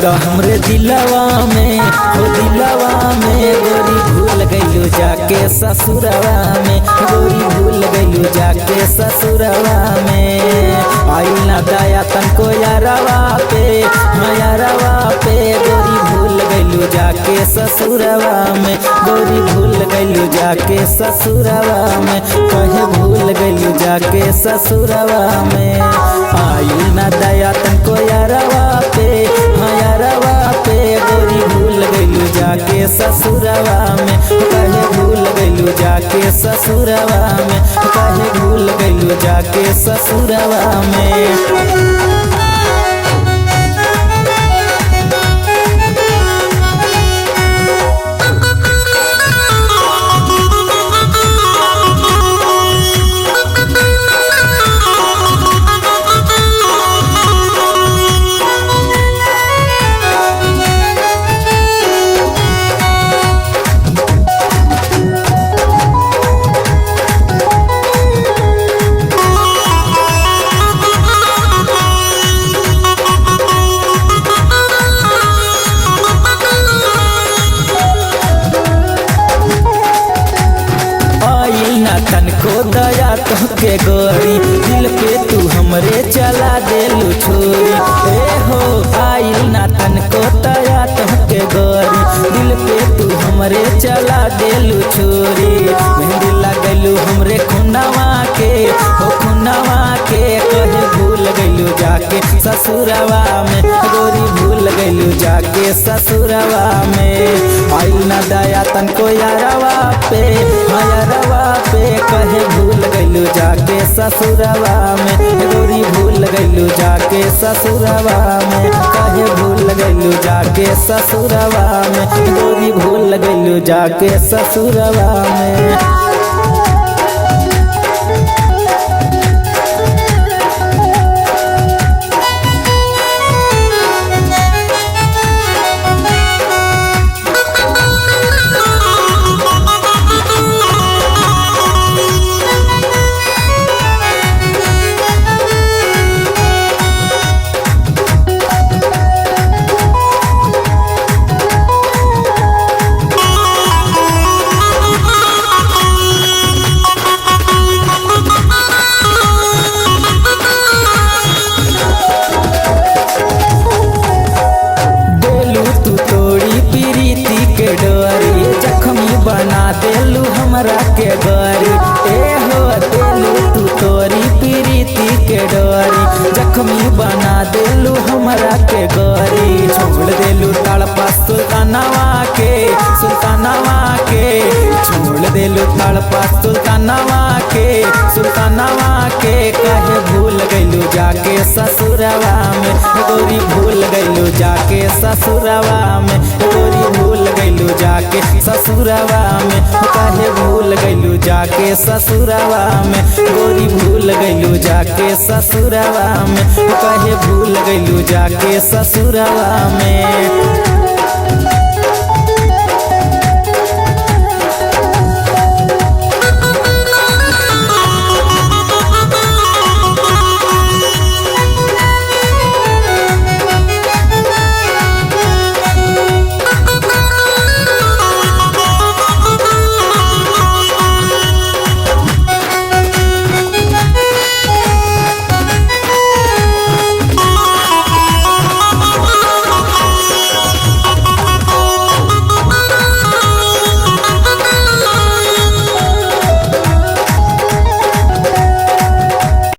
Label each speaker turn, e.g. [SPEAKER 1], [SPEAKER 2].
[SPEAKER 1] तो हमरे दिलवा में हो दिलवा में गोरी भूल गइलू जाके ससुरवा में, गोरी भूल गइलू जाके ससुरवा में। आई ना दया तनको यारवा पे, हाँ यारवा पे गोरी भूल गइलू जाके ससुरवा में, गोरी भूल गइलू जाके ससुरवा में, कहे भूल गइलू जाके ससुरवा में। आई ना दया तनको यारवा पे, हाँ यारवा पे गोरी भूल गइलू जाके ससुरवा में, कहे भूल गइलू जाके ससुरवा में, कहे भूल गइलू जाके ससुरवा में। तनको दया तोहके गोरी दिल पे तू हमरे चला देलू छोरी, ए हो आइल ना तनको दया तोहके गोरी दिल पे तू हमरे चला देलू छोरी। मेहंदी लगलू हमरे खुनवा के, हो खुनवा के कहे भूल गइलू जाके ससुरवा में, गोरी भूल गइलू जाके ससुरवा में। आइल ना दया तनको यारवा पे, हाँ यारवा पे कहे भूल गइलू जाके ससुरवा में, गोरी भूल गइलू जाके ससुरवा में, कहे भूल गइलू जाके ससुरवा में, गोरी भूल गइलू जाके ससुरवा में। जख्मी बना देलू हमरा के डोरी, ए हो देलू तू तोरी प्रीति के डोरी, जख्मी बना देलू हमरा के गोरी। छोड़ देलू तड़पा सुल्तानवा के, सुल्तानवा के छोड़ देलू तड़पा सुल्तानवा के, सुल्तानवा के कहे भूल गइलू जाके ससुरवा में, गोरी भूल गइलू जाके ससुरवा में, गोरी भूल गइलू जाके ससुरवा में, कहे भूल गइलू जाके ससुरवा में, गोरी भूल गइलू जाके ससुरवा में, कहे भूल गइलू जाके ससुरवा में।